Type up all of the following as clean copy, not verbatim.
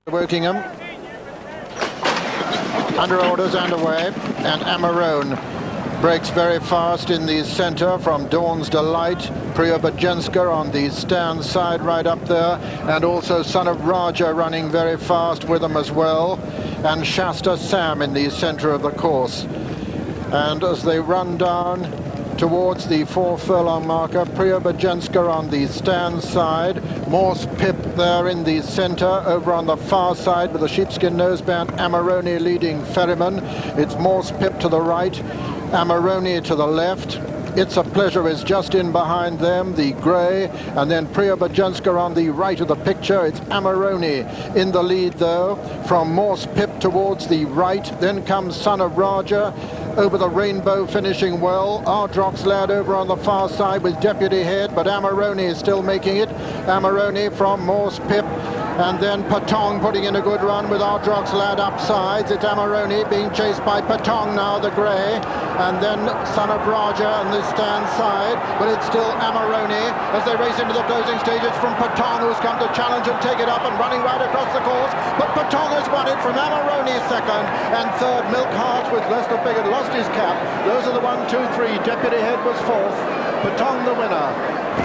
Wokingham under orders and away, and Amarone breaks very fast in the centre from Dawn's Delight. Preobajenska on the stand side right up there, and also Son of Raja running very fast with them as well, and Shasta Sam in the centre of the course. And as they run down towards the 4 furlong marker, Preobajenska on the stand side, Morse Pip there in the centre, over on the far side with the sheepskin noseband, Amarone leading Ferryman. It's Morse Pip to the right, Amarone to the left. It's a Pleasure is just in behind them, the grey, and then Preobajenska on the right of the picture. It's Amarone in the lead though, from Morse Pip towards the right. Then comes Son of Raja over the rainbow, finishing well. Ardrox Lad over on the far side with Deputy Head, but Amarone is still making it. Amarone from Morse Pip, and then Petong putting in a good run with Ardrox Lad upsides. It's Amarone being chased by Petong now, the grey, and then Son of Raja on the stand side, but it's still Amarone as they race into the closing stages from Petong, who's come to challenge and take it up and running right across the course. But Petong has won it from Amarone second, and third Milk Heart with Lester Biggett lost his cap. Those are the 1, 2, 3. Deputy Head was fourth. Petong the winner.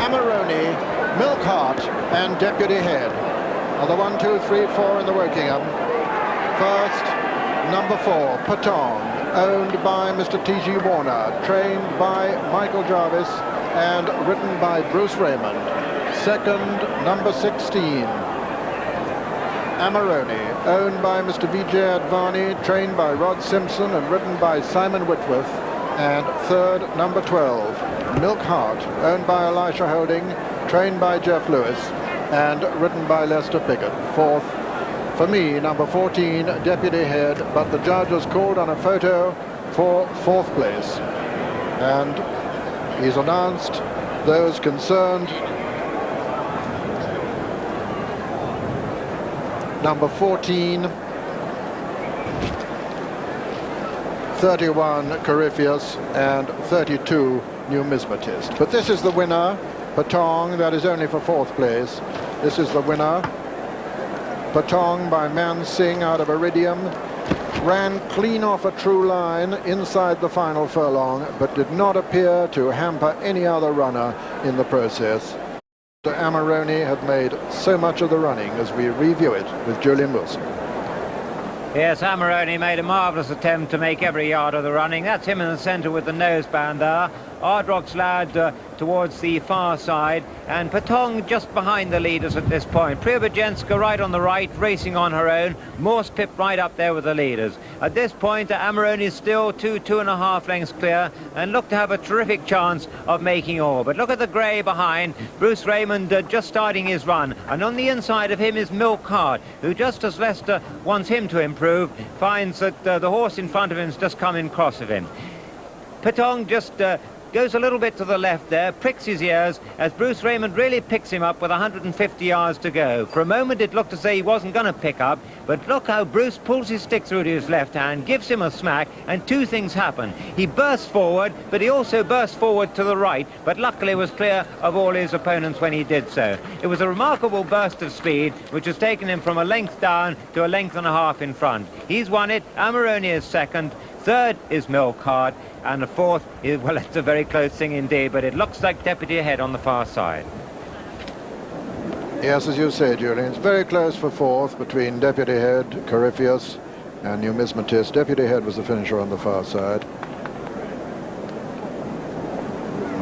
Amarone, Milk Heart, and Deputy Head are the 1, 2, 3, 4 in the Wokingham. First, number 4, Petong, owned by Mr. T.G. Warner, trained by Michael Jarvis, and ridden by Bruce Raymond. Second, number 16, Amarone, owned by Mr. Vijay Advani, trained by Rod Simpson and ridden by Simon Whitworth. And third, number 12, Milk Heart, owned by Elisha Holding, trained by Jeff Lewis and ridden by Lester Biggett. Fourth, for me, number 14, Deputy Head, but the judge has called on a photo for fourth place. And he's announced those concerned. Number 14, 31 Corypheus, and 32 Numismatist. But this is the winner, Petong. That is only for fourth place. This is the winner. Petong by Man Singh out of Iridium. Ran clean off a true line inside the final furlong, but did not appear to hamper any other runner in the process. Amarone had made so much of the running as we review it with Julian Wilson. Yes, Amarone made a marvellous attempt to make every yard of the running. That's him in the centre with the noseband there. Ardrox Lad towards the far side, and Petong just behind the leaders at this point. Preobajenska right on the right, racing on her own. Morse Pip right up there with the leaders. At this point, Amarone is still 2.5 lengths clear and look to have a terrific chance of making all. But look at the grey behind, Bruce Raymond just starting his run. And on the inside of him is Milk Heart, who just as Lester wants him to improve, finds that the horse in front of him has just come in cross of him. Petong just goes a little bit to the left there, pricks his ears as Bruce Raymond really picks him up with 150 yards to go. For a moment it looked as though he wasn't going to pick up, but look how Bruce pulls his stick through to his left hand, gives him a smack, and two things happen. He bursts forward, but he also bursts forward to the right, but luckily was clear of all his opponents when he did so. It was a remarkable burst of speed, which has taken him from a length down to a length and a half in front. He's won it. Amarone is second. Third is Milk Heart, and the fourth is, well, it's a very close thing indeed, but it looks like Deputy Head on the far side. Yes, as you say, Julian, it's very close for fourth between Deputy Head, Corypheus, and Numismatist. Deputy Head was the finisher on the far side.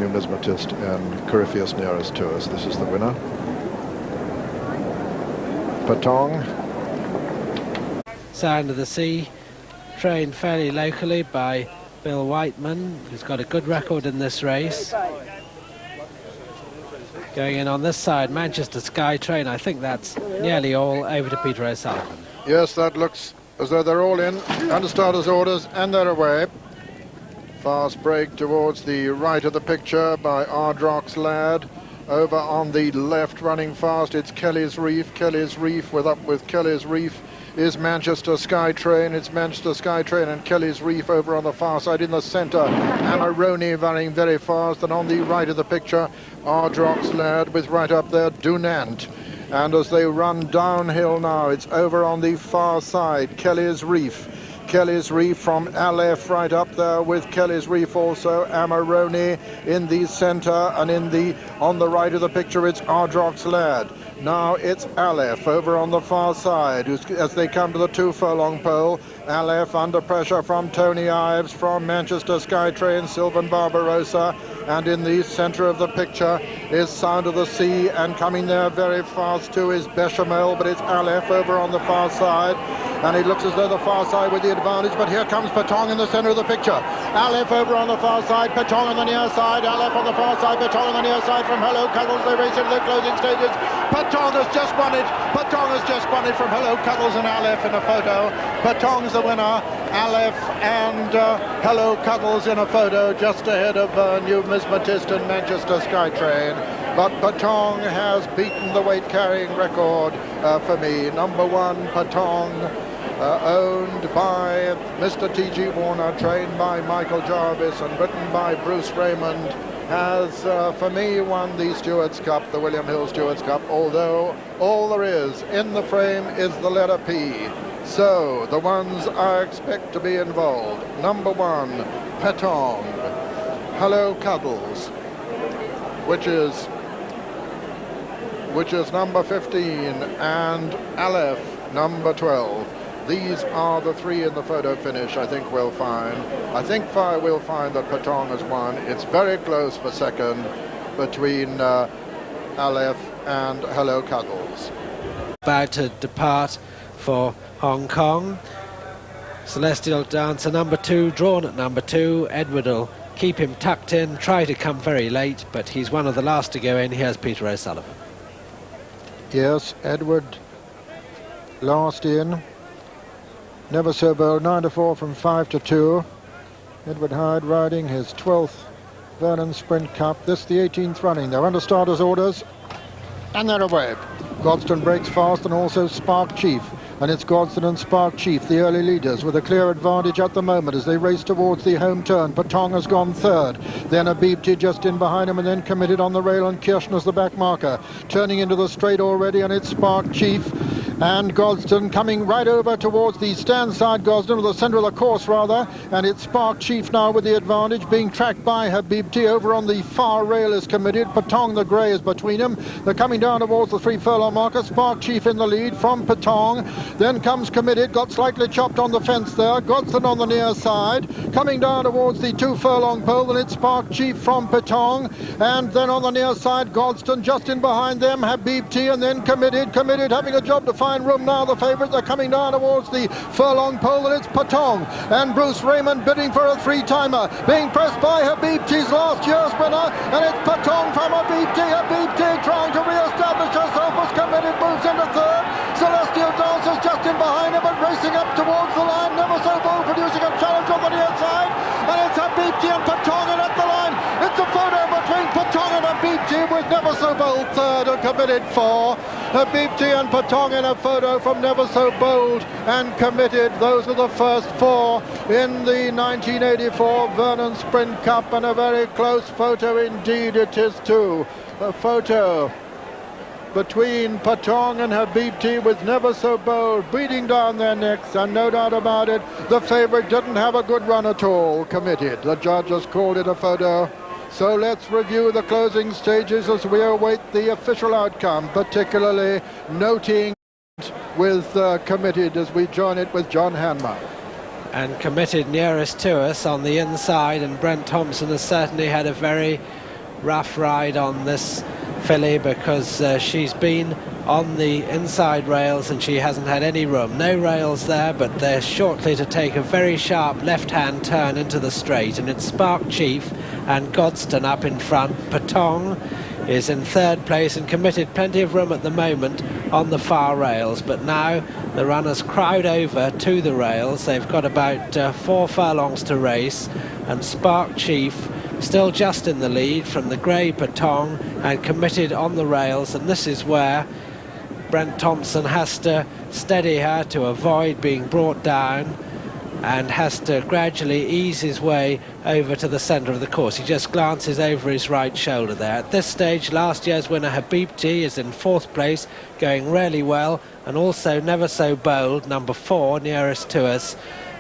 Numismatist and Corypheus nearest to us. This is the winner. Petong. Sound of the Sea, trained fairly locally by Bill Whiteman, who's got a good record in this race. Going in on this side, Manchester Sky Train. I think that's nearly all over to Peter O'Sullivan. Yes, that looks as though they're all in, under starters' orders, and they're away. Fast break towards the right of the picture by Ardrox Lad. Over on the left, running fast, it's Kelly's Reef. Kelly's Reef with Kelly's Reef is Manchester Sky Train. It's Manchester Sky Train and Kelly's Reef over on the far side. In the centre, Amarone running very fast, and on the right of the picture, Ardrox Lad with right up there Dunant. And as they run downhill now, it's over on the far side, Kelly's Reef. Kelly's Reef from Aleph right up there with Kelly's Reef also, Amarone in the center, and on the right of the picture it's Ardrock's Lad. Now it's Aleph over on the far side as they come to the 2 furlong pole. Aleph under pressure from Tony Ives, from Manchester Skytrain, Sylvan Barbarossa, and in the center of the picture is Sound of the Sea, and coming there very fast too is Bechamel, but it's Aleph over on the far side, and it looks as though the far side with the advantage, but here comes Petong in the center of the picture. Aleph over on the far side, Petong on the near side, Aleph on the far side, Petong on the near side from Hello Cuddles. They race into the closing stages. Petong has just won it. Petong has just won it from Hello Cuddles and Aleph in a photo. Petong's the winner. Aleph and Hello Cuddles in a photo just ahead of numismatist and Manchester Skytrain. But Petong has beaten the weight carrying record for me. Number 1, Petong, owned by Mr. T.G. Warner, trained by Michael Jarvis and written by Bruce Raymond, has, for me, won the Stewards Cup, the William Hill Stewards Cup, although all there is in the frame is the letter P. So, the ones I expect to be involved. Number 1, Petong, Hello Cuddles, which is number 15, and Aleph, number 12. These are the 3 in the photo finish. I think we'll find that Petong has won. It's very close for second between Aleph and Hello Cuddles. About to depart for Hong Kong. Celestial Dancer number 2, drawn at number 2. Edward will keep him tucked in, try to come very late, but he's one of the last to go in. Here's Peter O'Sullivan. Yes, Edward last in. Never So Bold, 9 to 4 from 5 to 2. Edward Hyde riding his 12th Vernons Sprint Cup. This the 18th running. They're under starters' orders, and they're away. Godston breaks fast, and also Spark Chief. And it's Godston and Spark Chief, the early leaders, with a clear advantage at the moment as they race towards the home turn. Petong has gone third. Then Abibti just in behind him, and then Committed on the rail, and Kirshner's the back marker. Turning into the straight already, and it's Spark Chief. And Godston coming right over towards the stand side, Godston, or the centre of the course rather, and it's Spark Chief now with the advantage, being tracked by Habibti. Over on the far rail is Committed. Petong the grey is between them. They're coming down towards the 3 furlong marker. Spark Chief in the lead from Petong. Then comes Committed, got slightly chopped on the fence there. Godston on the near side, coming down towards the 2 furlong pole, and it's Spark Chief from Petong. And then on the near side, Godston just in behind them, Habibti, and then Committed having a job to find room now. The favourites are coming down towards the furlong pole, and it's Petong. And Bruce Raymond bidding for a 3-timer, being pressed by Habibti's last year's winner, and it's Petong from Habibti. Habibti trying to re-establish herself as Committed, moves into third. Celestial Dancer's just in behind him, but racing up towards the line. Never So Bold producing a challenge on the near side, and it's Habibti and Petong at the line. It's a photo between Petong and Habibti, with Never So Bold third and Committed 4. Habibti and Petong in a photo from Never So Bold and Committed. Those are the first 4 in the 1984 Vernon Sprint Cup, and a very close photo indeed it is too. A photo between Petong and Habibti, with Never So Bold beating down their necks, and no doubt about it, the favourite didn't have a good run at all, Committed. The judges called it a photo. So let's review the closing stages as we await the official outcome, particularly noting with Committed as we join it with John Hanmer. And Committed nearest to us on the inside, and Brent Thompson has certainly had a very rough ride on this filly, because she's been on the inside rails and she hasn't had any room. No rails there, but they're shortly to take a very sharp left-hand turn into the straight, and it's Spark Chief and Godston up in front. Petong is in third place, and Committed plenty of room at the moment on the far rails, but now the runners crowd over to the rails. They've got about 4 furlongs to race, and Spark Chief still just in the lead from the grey Petong, and Committed on the rails, and this is where Brent Thompson has to steady her to avoid being brought down. and has to gradually ease his way over to the centre of the course. He just glances over his right shoulder there. At this stage, last year's winner Habibti is in 4th place, going really well, and also Never So Bold, number 4, nearest to us,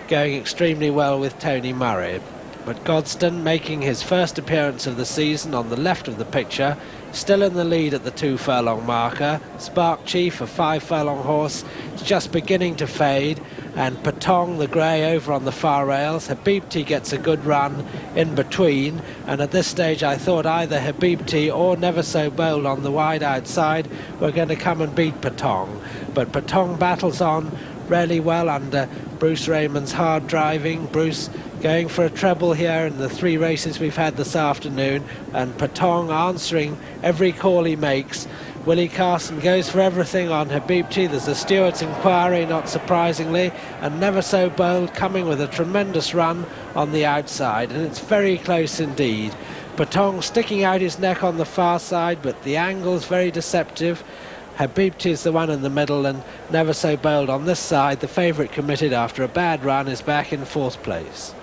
going extremely well with Tony Murray. But Godston, making his first appearance of the season on the left of the picture, still in the lead at the 2 furlong marker. Spark Chief, a 5 furlong horse, is just beginning to fade, and Petong, the grey, over on the far rails. Habibti gets a good run in between, and at this stage I thought either Habibti or Never So Bold on the wide outside were going to come and beat Petong. But Petong battles on really well under Bruce Raymond's hard driving. Bruce going for a treble here in the 3 races we've had this afternoon, and Petong answering every call he makes. Willie Carson goes for everything on Habibti. There's a Stewards inquiry, not surprisingly, and Never So Bold coming with a tremendous run on the outside, and it's very close indeed. Petong sticking out his neck on the far side, but the angle's very deceptive. Habibti is the one in the middle, and Never So Bold on this side, the favourite committed after a bad run, is back in 4th place.